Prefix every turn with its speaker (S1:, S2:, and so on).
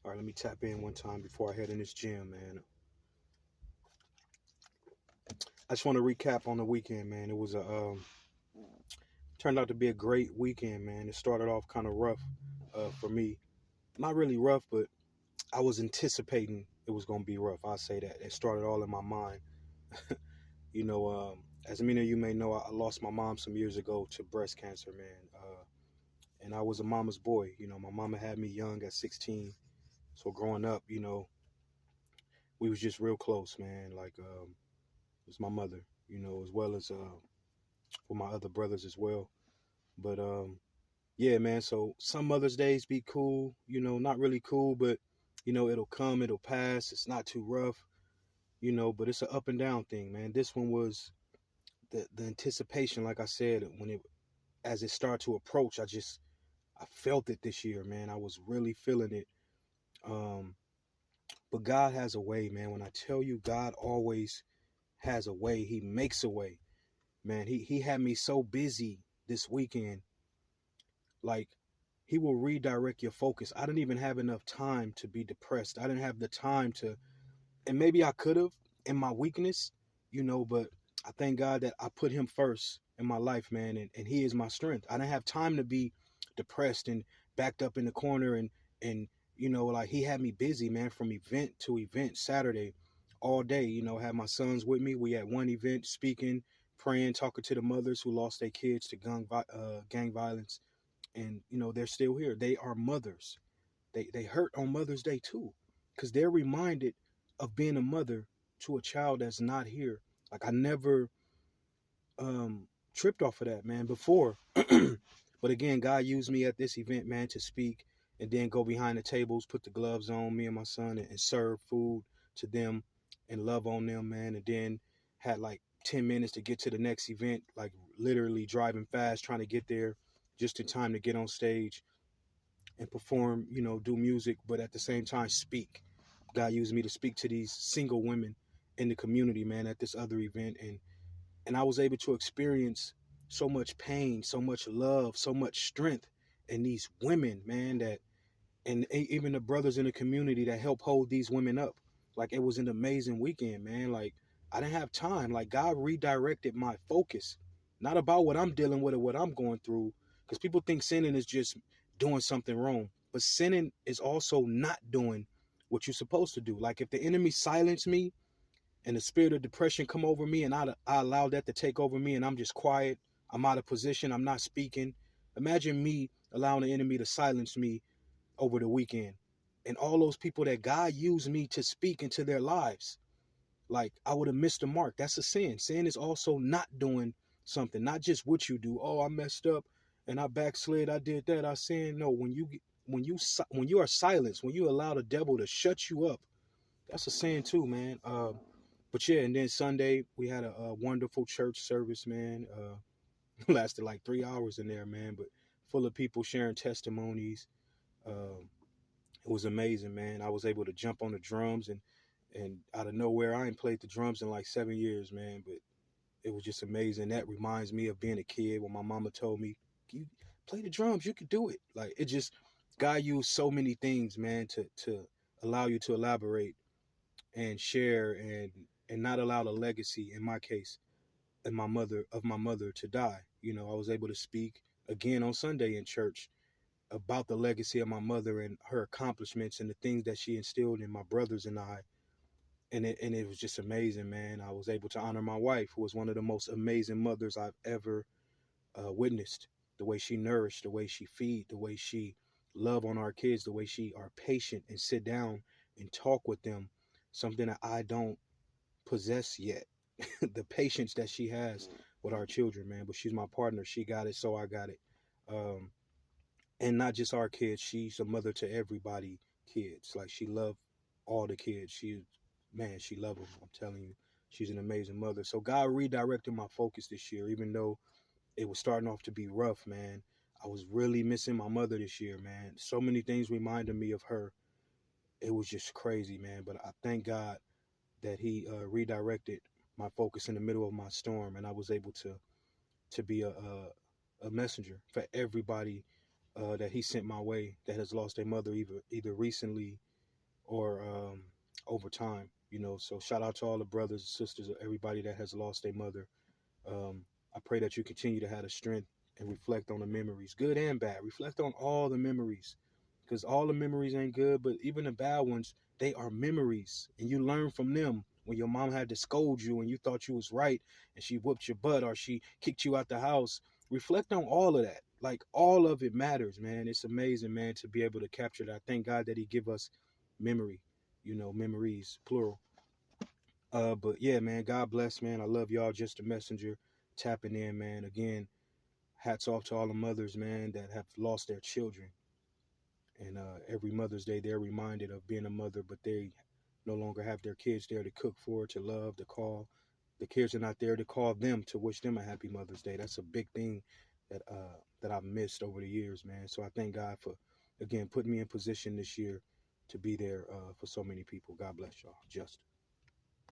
S1: All right, let me tap in one time before I head in this gym, man. I just want to recap on the weekend, man. It was a turned out to be a great weekend, man. It started off kind of rough for me. Not really rough, but I was anticipating it was gonna be rough. I say that it started all in my mind. As many of you may know, I lost my mom some years ago to breast cancer, man. And I was a mama's boy. My mama had me young at 16. So growing up, we was just real close, man. Like it was my mother, as well as with my other brothers as well. But yeah, man. So some Mother's Days be cool, not really cool, but it'll come, it'll pass. It's not too rough, but it's an up and down thing, man. This one was the anticipation, like I said, when it as it started to approach, I felt it this year, man. I was really feeling it. Um, but God has a way, man. When I tell you, God always has a way. He makes a way, man. He had me so busy this weekend, like he will redirect your focus. I didn't even have enough time to be depressed. I didn't have the time to, and maybe I could have in my weakness, but I thank God that I put him first in my life, man, and he is my strength. I didn't have time to be depressed and backed up in the corner and like he had me busy, man, from event to event Saturday all day. Had my sons with me. We had one event speaking, praying, talking to the mothers who lost their kids to gang violence, and they're still here. They are mothers. They hurt on Mother's Day too, because they're reminded of being a mother to a child that's not here. Like I never tripped off of that, man, before. But again, God used me at this event, man, to speak and then go behind the tables, put the gloves on me and my son, and serve food to them and love on them, man. And then had like 10 minutes to get to the next event, like literally driving fast, trying to get there just in time to get on stage and perform, do music, but at the same time speak. God used me to speak to these single women in the community, man, at this other event, and I was able to experience so much pain, so much love, so much strength in these women, man, that and even the brothers in the community that help hold these women up. Like it was an amazing weekend, man. Like I didn't have time. Like God redirected my focus, not about what I'm dealing with or what I'm going through, because people think sinning is just doing something wrong, but sinning is also not doing what you're supposed to do. Like if the enemy silence me and the spirit of depression come over me and I allow that to take over me and I'm just quiet, I'm out of position, I'm not speaking. Imagine me allowing the enemy to silence me over the weekend. And all those people that God used me to speak into their lives, like I would have missed the mark. That's a sin. Sin is also not doing something, not just what you do. Oh, I messed up and I backslid. I did that. I sinned. No, when you are silenced, when you allow the devil to shut you up, that's a sin too, man. But yeah, and then Sunday we had a wonderful church service, man. Lasted like 3 hours in there, man, but full of people sharing testimonies. Um, it was amazing, man. I was able to jump on the drums and out of nowhere, I ain't played the drums in like 7 years, man. But it was just amazing. That reminds me of being a kid when my mama told me, "You play the drums, you could do it." Like it just God used so many things, man, to allow you to elaborate and share and not allow the legacy, in my case, and my mother to die. I was able to speak again on Sunday in church about the legacy of my mother and her accomplishments and the things that she instilled in my brothers and I. And it was just amazing, man. I was able to honor my wife, who was one of the most amazing mothers I've ever witnessed. The way she nourished, the way she feed, the way she love on our kids, the way she are patient and sit down and talk with them, something that I don't possess yet. The patience that she has with our children, man. But she's my partner. She got it, so I got it. Um, and not just our kids. She's a mother to everybody. Kids, like she loved all the kids. Man, she loved them. I'm telling you, she's an amazing mother. So God redirected my focus this year, even though it was starting off to be rough, man. I was really missing my mother this year, man. So many things reminded me of her. It was just crazy, man. But I thank God that He redirected my focus in the middle of my storm, and I was able to be a messenger for everybody that He sent my way that has lost their mother either recently or over time. You know, so shout out to all the brothers and sisters, everybody that has lost their mother. I pray that you continue to have the strength and reflect on the memories, good and bad. Reflect on all the memories, because all the memories ain't good, but even the bad ones, they are memories, and you learn from them. When your mom had to scold you and you thought you was right, and she whooped your butt or she kicked you out the house, reflect on all of that. Like all of it matters, man. It's amazing, man, to be able to capture that. Thank God that He give us memory, memories, plural. But yeah, man, God bless, man. I love y'all. Just a messenger tapping in, man. Again, hats off to all the mothers, man, that have lost their children. And every Mother's Day, they're reminded of being a mother, but they no longer have their kids there to cook for, to love, to call. The kids are not there to call them to wish them a happy Mother's Day. That's a big thing that I've missed over the years, man. So I thank God for, again, putting me in position this year to be there for so many people. God bless y'all. Justa.